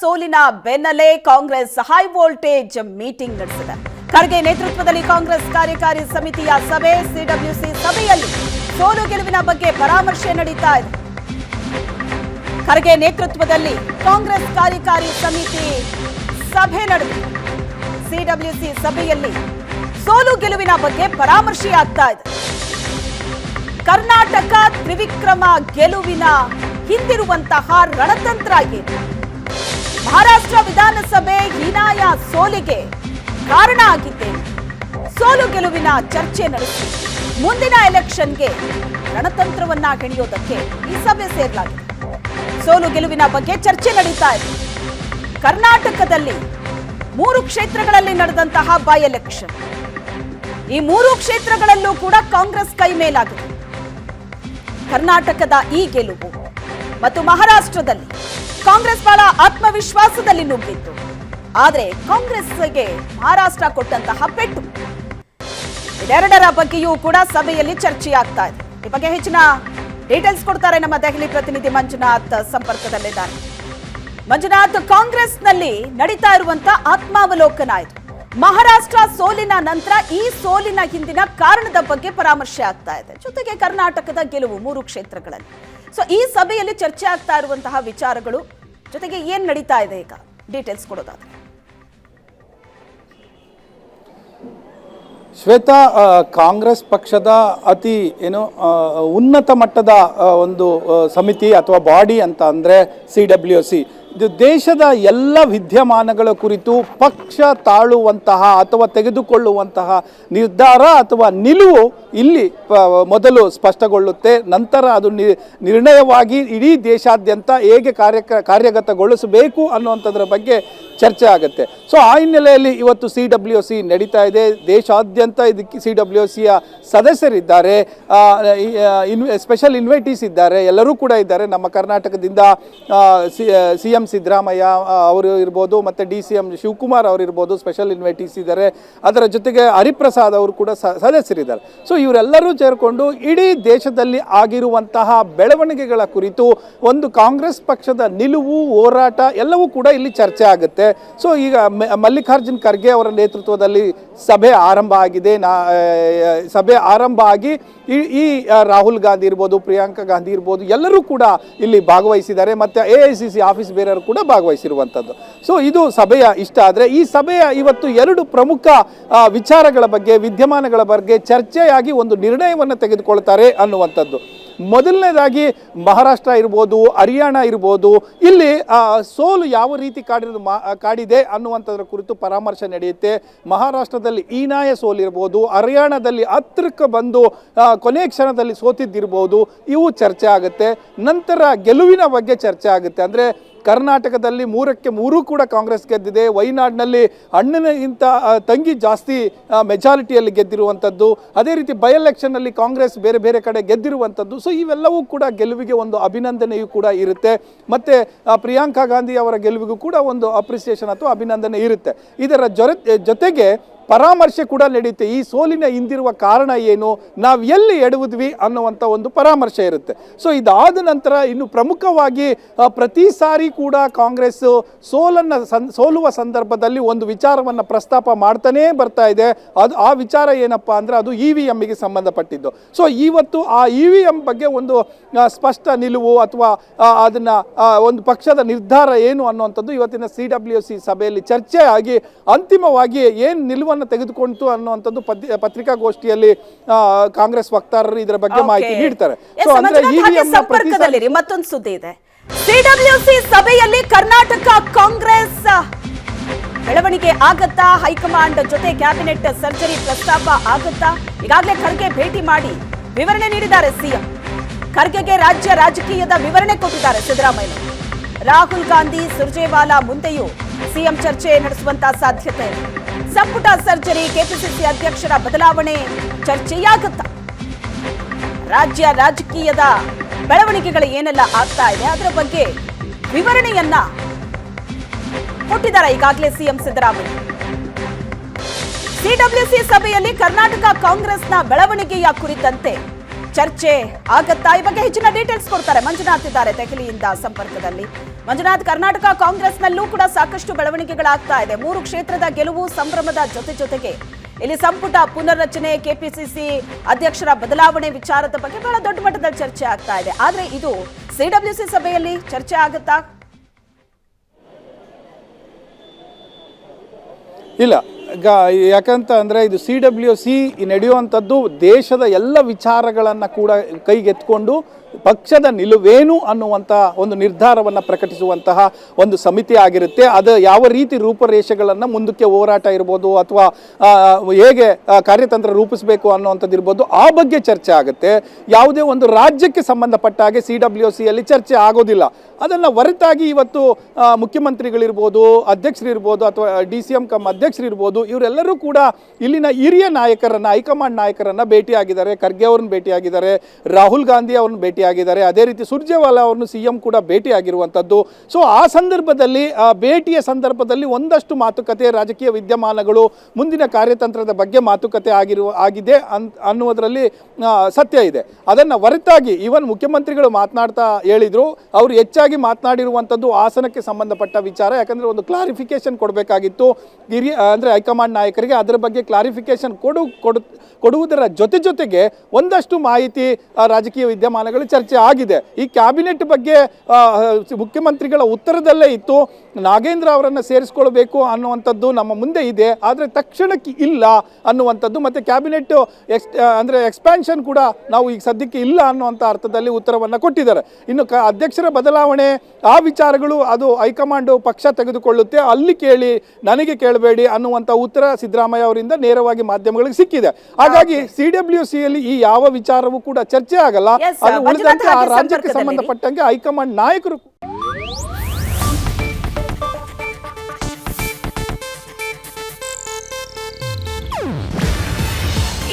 ಸೋಲಿನ ಬೆನ್ನಲ್ಲೇ Congress high voltage meeting ನಡೆಸಿದೆ. ಖರ್ಗೆ ನೇತೃತ್ವದಲ್ಲಿ ಕಾಂಗ್ರೆಸ್ ಕಾರ್ಯಕಾರಿ ಸಮಿತಿಯ ಸಭೆ, ಸಿಡಬ್ಲ್ಯೂಸಿ ಸಭೆಯಲ್ಲಿ ಸೋಲು ಗೆಲುವಿನ ಬಗ್ಗೆ ಪರಾಮರ್ಶೆ ನಡೀತಾ ಇದೆ. ಖರ್ಗೆ ನೇತೃತ್ವದಲ್ಲಿ ಕಾಂಗ್ರೆಸ್ ಕಾರ್ಯಕಾರಿ ಸಮಿತಿ ಸಭೆ ನಡೆದಿದೆ. ಸಿಡಬ್ಲ್ಯೂಸಿ ಸಭೆಯಲ್ಲಿ ಸೋಲು ಗೆಲುವಿನ ಬಗ್ಗೆ ಪರಾಮರ್ಶೆಯಾಗ್ತಾ ಇದೆ. ಕರ್ನಾಟಕ ತ್ರಿವಿಕ್ರಮ ಗೆಲುವಿನ ಹಿಂದಿರುವಂತಹ ರಣತಂತ್ರ ಏನು? ಮಹಾರಾಷ್ಟ್ರ ವಿಧಾನಸಭೆ ಹೀನಾಯ ಸೋಲಿಗೆ ಕಾರಣ ಆಗಿದ್ದೇನೆ. ಸೋಲು ಗೆಲುವಿನ ಚರ್ಚೆ ನಡೆಸಿ ಮುಂದಿನ ಎಲೆಕ್ಷನ್ಗೆ ರಣತಂತ್ರವನ್ನ ಹೆಣೆಯೋದಕ್ಕೆ ಈ ಸಭೆ ಸೇರಲಾಗಿದೆ. ಸೋಲು ಗೆಲುವಿನ ಬಗ್ಗೆ ಚರ್ಚೆ ನಡೀತಾ ಇದೆ. ಕರ್ನಾಟಕದಲ್ಲಿ 3 ಕ್ಷೇತ್ರಗಳಲ್ಲಿ ನಡೆದಂತಹ ಬೈ ಎಲೆಕ್ಷನ್, ಈ 3 ಕ್ಷೇತ್ರಗಳಲ್ಲೂ ಕೂಡ ಕಾಂಗ್ರೆಸ್ ಕೈ ಮೇಲಾಗಿದೆ. ಕರ್ನಾಟಕದ ಈ ಗೆಲುವು ಮತ್ತು ಮಹಾರಾಷ್ಟ್ರದಲ್ಲಿ ಕಾಂಗ್ರೆಸ್ ಬಹಳ ಆತ್ಮವಿಶ್ವಾಸದಲ್ಲಿ ನುಗ್ಗಿತ್ತು. ಆದರೆ ಕಾಂಗ್ರೆಸ್ಗೆ ಮಹಾರಾಷ್ಟ್ರ ಕೊಟ್ಟಂತಹ ಪೆಟ್ಟು, ಇದೆರಡರ ಬಗ್ಗೆಯೂ ಕೂಡ ಸಭೆಯಲ್ಲಿ ಚರ್ಚೆಯಾಗ್ತಾ ಇದೆ. ಈ ಬಗ್ಗೆ ಹೆಚ್ಚಿನ ಡೀಟೇಲ್ಸ್ ಕೊಡ್ತಾರೆ ನಮ್ಮ ದೆಹಲಿ ಪ್ರತಿನಿಧಿ ಮಂಜುನಾಥ್, ಸಂಪರ್ಕದಲ್ಲಿದ್ದಾರೆ. ಮಂಜುನಾಥ್, ಕಾಂಗ್ರೆಸ್ನಲ್ಲಿ ನಡೀತಾ ಇರುವಂತಹ ಆತ್ಮಾವಲೋಕನ ಇದು. ಮಹಾರಾಷ್ಟ್ರ ಸೋಲಿನ ನಂತರ ಈ ಸೋಲಿನ ಹಿಂದಿನ ಕಾರಣದ ಬಗ್ಗೆ ಪರಾಮರ್ಶೆ ಆಗ್ತಾ ಇದೆ. ಜೊತೆಗೆ ಕರ್ನಾಟಕದ ಗೆಲುವು 3 ಕ್ಷೇತ್ರಗಳಲ್ಲಿ. ಸೊ ಈ ಸಭೆಯಲ್ಲಿ ಚರ್ಚೆ ಆಗ್ತಾ ಇರುವಂತಹ ವಿಚಾರಗಳು, ಜೊತೆಗೆ ಏನ್ ನಡೀತಾ ಇದೆ ಈಗ ಡೀಟೇಲ್ಸ್ ಕೊಡೋದಾದ್ರೆ. ಶ್ವೇತಾ, ಕಾಂಗ್ರೆಸ್ ಪಕ್ಷದ ಅತಿ ಉನ್ನತ ಮಟ್ಟದ ಒಂದು ಸಮಿತಿ ಅಥವಾ ಬಾಡಿ ಅಂತ ಅಂದರೆ CWC, ಇದು ದೇಶದ ಎಲ್ಲ ವಿದ್ಯಮಾನಗಳ ಕುರಿತು ಪಕ್ಷ ತಾಳುವಂತಹ ಅಥವಾ ತೆಗೆದುಕೊಳ್ಳುವಂತಹ ನಿರ್ಧಾರ ಅಥವಾ ನಿಲುವು ಇಲ್ಲಿ ಮೊದಲು ಸ್ಪಷ್ಟಗೊಳ್ಳುತ್ತೆ. ನಂತರ ಅದು ನಿರ್ಣಯವಾಗಿ ಇಡೀ ದೇಶಾದ್ಯಂತ ಹೇಗೆ ಕಾರ್ಯಗತಗೊಳಿಸಬೇಕು ಅನ್ನುವಂಥದ್ರ ಬಗ್ಗೆ ಚರ್ಚೆ ಆಗುತ್ತೆ. ಸೊ ಆ ಹಿನ್ನೆಲೆಯಲ್ಲಿ ಇವತ್ತು CWC ನಡೀತಾ ಇದೆ. ದೇಶಾದ್ಯಂತ ಇದಕ್ಕೆ CWCಯ ಸದಸ್ಯರಿದ್ದಾರೆ, ಸ್ಪೆಷಲ್ ಇನ್ವೈಟೀಸ್ ಇದ್ದಾರೆ, ಎಲ್ಲರೂ ಕೂಡ ಇದ್ದಾರೆ. ನಮ್ಮ ಕರ್ನಾಟಕದಿಂದ CM ಸಿದ್ದರಾಮಯ್ಯ ಅವರು ಇರ್ಬೋದು, ಮತ್ತು DCM ಶಿವಕುಮಾರ್ ಅವರು ಇರ್ಬೋದು, ಸ್ಪೆಷಲ್ ಇನ್ವೈಟೀಸ್ ಇದ್ದಾರೆ. ಅದರ ಜೊತೆಗೆ ಹರಿಪ್ರಸಾದ್ ಅವರು ಕೂಡ ಸದಸ್ಯರಿದ್ದಾರೆ. ಸೊ ಇವರೆಲ್ಲರೂ ಸೇರಿಕೊಂಡು ಇಡೀ ದೇಶದಲ್ಲಿ ಆಗಿರುವಂತಹ ಬೆಳವಣಿಗೆಗಳ ಕುರಿತು ಒಂದು ಕಾಂಗ್ರೆಸ್ ಪಕ್ಷದ ನಿಲುವು, ಹೋರಾಟ ಎಲ್ಲವೂ ಕೂಡ ಇಲ್ಲಿ ಚರ್ಚೆ ಆಗುತ್ತೆ. ಸೊ ಈಗ ಮಲ್ಲಿಕಾರ್ಜುನ್ ಖರ್ಗೆ ಅವರ ನೇತೃತ್ವದಲ್ಲಿ ಸಭೆ ಆರಂಭ ಆಗಿದೆ. ಸಭೆ ಆರಂಭ ಆಗಿ ಈ ರಾಹುಲ್ ಗಾಂಧಿ ಇರ್ಬೋದು, ಪ್ರಿಯಾಂಕಾ ಗಾಂಧಿ ಇರ್ಬೋದು, ಎಲ್ಲರೂ ಕೂಡ ಇಲ್ಲಿ ಭಾಗವಹಿಸಿದ್ದಾರೆ. ಮತ್ತು AICC ಆಫೀಸ್ ಬೇರೆಯವರು ಕೂಡ ಭಾಗವಹಿಸಿರುವಂಥದ್ದು. ಸೊ ಇದು ಸಭೆಯ ಇಷ್ಟ. ಆದರೆ ಈ ಸಭೆಯ ಇವತ್ತು 2 ಪ್ರಮುಖ ವಿಚಾರಗಳ ಬಗ್ಗೆ, ವಿದ್ಯಮಾನಗಳ ಬಗ್ಗೆ ಚರ್ಚೆಯಾಗಿ ಒಂದು ನಿರ್ಣಯವನ್ನು ತೆಗೆದುಕೊಳ್ತಾರೆ ಅನ್ನುವಂಥದ್ದು. ಮೊದಲನೇದಾಗಿ ಮಹಾರಾಷ್ಟ್ರ ಇರ್ಬೋದು, ಹರಿಯಾಣ ಇರ್ಬೋದು, ಇಲ್ಲಿ ಸೋಲು ಯಾವ ರೀತಿ ಕಾಡಿದೆ ಅನ್ನುವಂಥದ್ರ ಕುರಿತು ಪರಾಮರ್ಶೆ ನಡೆಯುತ್ತೆ. ಮಹಾರಾಷ್ಟ್ರದಲ್ಲಿ ಹೀನಾಯ ಸೋಲಿರ್ಬೋದು, ಹರಿಯಾಣದಲ್ಲಿ ಹತ್ತಿರಕ್ಕೆ ಬಂದು ಕೊನೆ ಕ್ಷಣದಲ್ಲಿ ಸೋತಿದ್ದಿರ್ಬೋದು, ಇವು ಚರ್ಚೆ ಆಗುತ್ತೆ. ನಂತರ ಗೆಲುವಿನ ಬಗ್ಗೆ ಚರ್ಚೆ ಆಗುತ್ತೆ. ಅಂದರೆ ಕರ್ನಾಟಕದಲ್ಲಿ 3ಕ್ಕೆ 3 ಕೂಡ ಕಾಂಗ್ರೆಸ್ ಗೆದ್ದಿದೆ. ವಯನಾಡಿನಲ್ಲಿ ಅಣ್ಣನಿಗಿಂತ ತಂಗಿ ಜಾಸ್ತಿ ಮೆಜಾರಿಟಿಯಲ್ಲಿ ಗೆದ್ದಿರುವಂಥದ್ದು. ಅದೇ ರೀತಿ ಬೈ ಎಲೆಕ್ಷನ್ನಲ್ಲಿ ಕಾಂಗ್ರೆಸ್ ಬೇರೆ ಬೇರೆ ಕಡೆ ಗೆದ್ದಿರುವಂಥದ್ದು. ಸೊ ಇವೆಲ್ಲವೂ ಕೂಡ ಗೆಲುವಿಗೆ ಒಂದು ಅಭಿನಂದನೆಯೂ ಕೂಡ ಇರುತ್ತೆ. ಮತ್ತು ಪ್ರಿಯಾಂಕಾ ಗಾಂಧಿ ಅವರ ಗೆಲುವಿಗೂ ಕೂಡ ಒಂದು ಅಪ್ರಿಸಿಯೇಷನ್ ಅಥವಾ ಅಭಿನಂದನೆ ಇರುತ್ತೆ. ಇದರ ಜೊತೆಗೆ ಪರಾಮರ್ಶೆ ಕೂಡ ನಡೆಯುತ್ತೆ. ಈ ಸೋಲಿನ ಹಿಂದಿರುವ ಕಾರಣ ಏನು, ನಾವು ಎಲ್ಲಿ ಎಡವುದ್ವಿ ಅನ್ನುವಂಥ ಒಂದು ಪರಾಮರ್ಶೆ ಇರುತ್ತೆ. ಸೊ ಇದಾದ ನಂತರ ಇನ್ನು ಪ್ರಮುಖವಾಗಿ ಪ್ರತಿ ಸಾರಿ ಕೂಡ ಕಾಂಗ್ರೆಸ್ ಸೋಲುವ ಸಂದರ್ಭದಲ್ಲಿ ಒಂದು ವಿಚಾರವನ್ನು ಪ್ರಸ್ತಾಪ ಮಾಡ್ತಾನೇ ಬರ್ತಾ ಇದೆ. ಆ ವಿಚಾರ ಏನಪ್ಪ ಅಂದರೆ ಅದು EVMಗೆ ಸಂಬಂಧಪಟ್ಟಿದ್ದು. ಸೊ ಇವತ್ತು ಆ EVM ಬಗ್ಗೆ ಒಂದು ಸ್ಪಷ್ಟ ನಿಲುವು ಅಥವಾ ಅದನ್ನು ಒಂದು ಪಕ್ಷದ ನಿರ್ಧಾರ ಏನು ಅನ್ನುವಂಥದ್ದು ಇವತ್ತಿನ CWC ಸಭೆಯಲ್ಲಿ ಚರ್ಚೆ ಆಗಿ ಅಂತಿಮವಾಗಿ ಏನು ನಿಲುವನ್ನು ತೆಗೆದುಕೊಂಡು ಅನ್ನುವಂಥದ್ದು ಪತ್ರಿಕಾಗೋಷ್ಠಿಯಲ್ಲಿ ಕಾಂಗ್ರೆಸ್ ವಕ್ತಾರರು ಇದರ ಬಗ್ಗೆ ಮಾಹಿತಿ ನೀಡ್ತಾರೆ. ಸೊ ಅಂದ್ರೆ ಸಂಪರ್ಕದಲ್ಲಿ ಮತ್ತೊಂದು ಸುದ್ದಿ ಇದೆ. CWC ಸಭೆಯಲ್ಲಿ ಕರ್ನಾಟಕ ಕಾಂಗ್ರೆಸ್ ಬೆಳವಣಿಗೆ ಆಗತ್ತಾ? ಹೈಕಮಾಂಡ್ ಜೊತೆ ಕ್ಯಾಬಿನೆಟ್ ಸರ್ಜರಿ ಪ್ರಸ್ತಾಪ ಆಗತ್ತಾ? ಈಗಾಗಲೇ ಖರ್ಗೆ ಭೇಟಿ ಮಾಡಿ ವಿವರಣೆ ನೀಡಿದ್ದಾರೆ CM. ಖರ್ಗೆಗೆ ರಾಜ್ಯ ರಾಜಕೀಯದ ವಿವರಣೆ ಕೊಟ್ಟಿದ್ದಾರೆ ಸಿದ್ದರಾಮಯ್ಯ. ರಾಹುಲ್ ಗಾಂಧಿ, ಸುರ್ಜೇವಾಲಾ ಮುಂದೆಯೂ CM ಚರ್ಚೆ ನಡೆಸುವಂತಹ ಸಾಧ್ಯತೆ ಇದೆ. ಸಂಪುಟ ಸರ್ಜರಿ, KPCC ಅಧ್ಯಕ್ಷರ ಬದಲಾವಣೆ ಚರ್ಚೆಯಾಗುತ್ತಾ? ರಾಜ್ಯ ರಾಜಕೀಯದ ಬೆಳವಣಿಗೆಗಳು ಏನೆಲ್ಲ ಆಗ್ತಾ ಇದೆ ಅದರ ಬಗ್ಗೆ ವಿವರಣೆಯನ್ನ ಕೊಟ್ಟಿದ್ದಾರೆ ಈಗಾಗಲೇ CM ಸಿದ್ದರಾಮಯ್ಯ. CWC ಸಭೆಯಲ್ಲಿ ಕರ್ನಾಟಕ ಕಾಂಗ್ರೆಸ್ನ ಬೆಳವಣಿಗೆಯ ಕುರಿತಂತೆ ಚರ್ಚೆ ಆಗತ್ತಾ? ಈ ಬಗ್ಗೆ ಹೆಚ್ಚಿನ ಡೀಟೇಲ್ಸ್ ಕೊಡ್ತಾರೆ ಮಂಜುನಾಥ್ ಇದ್ದಾರೆ ದೆಹಲಿಯಿಂದ ಸಂಪರ್ಕದಲ್ಲಿ. ಮಂಜುನಾಥ್, ಕರ್ನಾಟಕ ಕಾಂಗ್ರೆಸ್ನಲ್ಲೂ ಕೂಡ ಸಾಕಷ್ಟು ಬೆಳವಣಿಗೆಗಳಾಗ್ತಾ ಇದೆ. 3 ಕ್ಷೇತ್ರದ ಗೆಲುವು ಸಂಭ್ರಮದ ಜೊತೆಗೆ ಇಲ್ಲಿ ಸಂಪುಟ ಪುನರ್ರಚನೆ, ಕೆಪಿಸಿಸಿ ಅಧ್ಯಕ್ಷರ ಬದಲಾವಣೆ ವಿಚಾರದ ಬಗ್ಗೆ ಬಹಳ ದೊಡ್ಡ ಮಟ್ಟದಲ್ಲಿ ಚರ್ಚೆ ಆಗ್ತಾ ಇದೆ. ಆದ್ರೆ ಇದು ಸಿಡಬ್ಲ್ಯೂಸಿ ಸಭೆಯಲ್ಲಿ ಚರ್ಚೆ ಆಗುತ್ತಾ? ಇಲ್ಲ, ಯಾಕಂತ ಅಂದರೆ ಇದು CWC ನಡೆಯುವಂಥದ್ದು ದೇಶದ ಎಲ್ಲ ವಿಚಾರಗಳನ್ನು ಕೂಡ ಕೈಗೆತ್ಕೊಂಡು ಪಕ್ಷದ ನಿಲುವೇನು ಅನ್ನುವಂಥ ಒಂದು ನಿರ್ಧಾರವನ್ನು ಪ್ರಕಟಿಸುವಂತಹ ಒಂದು ಸಮಿತಿ ಆಗಿರುತ್ತೆ. ಅದು ಯಾವ ರೀತಿ ರೂಪರೇಷೆಗಳನ್ನು ಮುಂದಕ್ಕೆ ಹೋರಾಟ ಇರ್ಬೋದು ಅಥವಾ ಹೇಗೆ ಕಾರ್ಯತಂತ್ರ ರೂಪಿಸಬೇಕು ಅನ್ನುವಂಥದ್ದು ಇರ್ಬೋದು, ಆ ಬಗ್ಗೆ ಚರ್ಚೆ ಆಗುತ್ತೆ. ಯಾವುದೇ ಒಂದು ರಾಜ್ಯಕ್ಕೆ ಸಂಬಂಧಪಟ್ಟ ಹಾಗೆ CWCಯಲ್ಲಿ ಚರ್ಚೆ ಆಗೋದಿಲ್ಲ. ಅದನ್ನು ಹೊರತಾಗಿ ಇವತ್ತು ಮುಖ್ಯಮಂತ್ರಿಗಳಿರ್ಬೋದು, ಅಧ್ಯಕ್ಷರಿರ್ಬೋದು ಅಥವಾ DCM ಕಮ್ ಅಧ್ಯಕ್ಷರಿರ್ಬೋದು, ಇವರೆಲ್ಲರೂ ಕೂಡ ಇಲ್ಲಿನ ಹಿರಿಯ ನಾಯಕರನ್ನು, ಹೈಕಮಾಂಡ್ ನಾಯಕರನ್ನು ಭೇಟಿಯಾಗಿದ್ದಾರೆ. ಖರ್ಗೆ ಅವ್ರನ್ನ ಭೇಟಿಯಾಗಿದ್ದಾರೆ, ರಾಹುಲ್ ಗಾಂಧಿ ಅವ್ರನ್ನ ಭೇಟಿಯಾಗಿದ್ದಾರೆ, ಅದೇ ರೀತಿ ಸುರ್ಜೇವಾಲಾ ಅವ್ರನ್ನು CM ಕೂಡ ಭೇಟಿಯಾಗಿರುವಂಥದ್ದು. ಸೊ ಆ ಸಂದರ್ಭದಲ್ಲಿ, ಭೇಟಿಯ ಸಂದರ್ಭದಲ್ಲಿ ಒಂದಷ್ಟು ಮಾತುಕತೆ, ರಾಜಕೀಯ ವಿದ್ಯಮಾನಗಳು, ಮುಂದಿನ ಕಾರ್ಯತಂತ್ರದ ಬಗ್ಗೆ ಮಾತುಕತೆ ಆಗಿದೆ ಅನ್ನುವುದರಲ್ಲಿ ಸತ್ಯ ಇದೆ. ಅದನ್ನು ಹೊರತಾಗಿ ಇವನ್ ಮುಖ್ಯಮಂತ್ರಿಗಳು ಮಾತನಾಡ್ತಾ ಹೇಳಿದರು, ಅವರು ಹೆಚ್ಚಾಗಿ ಮಾತನಾಡಿರುವಂಥದ್ದು ಹಾಸನಕ್ಕೆ ಸಂಬಂಧಪಟ್ಟ ವಿಚಾರ. ಯಾಕಂದರೆ ಒಂದು ಕ್ಲಾರಿಫಿಕೇಶನ್ ಕೊಡಬೇಕಾಗಿತ್ತು ಹಿರಿಯ ಅಂದರೆ ಹೈಕಮಾಂಡ್ ನಾಯಕರಿಗೆ. ಅದರ ಬಗ್ಗೆ ಕ್ಲಾರಿಫಿಕೇಶನ್ ಕೊಡುವುದರ ಜೊತೆಗೆ ಒಂದಷ್ಟು ಮಾಹಿತಿ, ರಾಜಕೀಯ ವಿದ್ಯಮಾನಗಳು ಚರ್ಚೆ ಆಗಿದೆ. ಈ ಕ್ಯಾಬಿನೆಟ್ ಬಗ್ಗೆ ಮುಖ್ಯಮಂತ್ರಿಗಳ ಉತ್ತರದಲ್ಲೇ ಇತ್ತು, ನಾಗೇಂದ್ರ ಅವರನ್ನು ಸೇರಿಸ್ಕೊಳ್ಬೇಕು ಅನ್ನುವಂಥದ್ದು ನಮ್ಮ ಮುಂದೆ ಇದೆ, ಆದರೆ ತಕ್ಷಣಕ್ಕೆ ಇಲ್ಲ ಅನ್ನುವಂಥದ್ದು. ಮತ್ತು ಕ್ಯಾಬಿನೆಟ್ ಅಂದರೆ ಎಕ್ಸ್ಪ್ಯಾನ್ಷನ್ ಕೂಡ ನಾವು ಈಗ ಸದ್ಯಕ್ಕೆ ಇಲ್ಲ ಅನ್ನುವಂಥ ಅರ್ಥದಲ್ಲಿ ಉತ್ತರವನ್ನು ಕೊಟ್ಟಿದ್ದಾರೆ. ಇನ್ನು ಅಧ್ಯಕ್ಷರ ಬದಲಾವಣೆ, ಆ ವಿಚಾರಗಳು ಅದು ಹೈಕಮಾಂಡ್ ಪಕ್ಷ ತೆಗೆದುಕೊಳ್ಳುತ್ತೆ, ಅಲ್ಲಿ ಕೇಳಿ ನನಗೆ ಕೇಳಬೇಡಿ ಅನ್ನುವಂಥ ಉತ್ತರ ಸಿದ್ದರಾಮಯ್ಯ ಅವರಿಂದ ನೇರವಾಗಿ ಮಾಧ್ಯಮಗಳಿಗೆ ಸಿಕ್ಕಿದೆ. ಹಾಗಾಗಿ CWCಯಲ್ಲಿ ಈ ಯಾವ ವಿಚಾರವೂ ಕೂಡ ಚರ್ಚೆ ಆಗಲ್ಲ. ಅದು ಉಳಿದಂತೆ ಆ ರಾಜ್ಯಕ್ಕೆ ಸಂಬಂಧಪಟ್ಟಂಗೆ ಹೈಕಮಾಂಡ್ ನಾಯಕರು.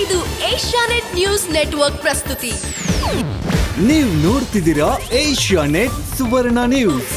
ಇದು ಏಷ್ಯಾನೆಟ್ ನ್ಯೂಸ್ ನೆಟ್ವರ್ಕ್ ಪ್ರಸ್ತುತಿ. ನೀವು ನೋಡ್ತಿದ್ದೀರಾ ಏಷ್ಯಾನೆಟ್ ಸುವರ್ಣ ನ್ಯೂಸ್.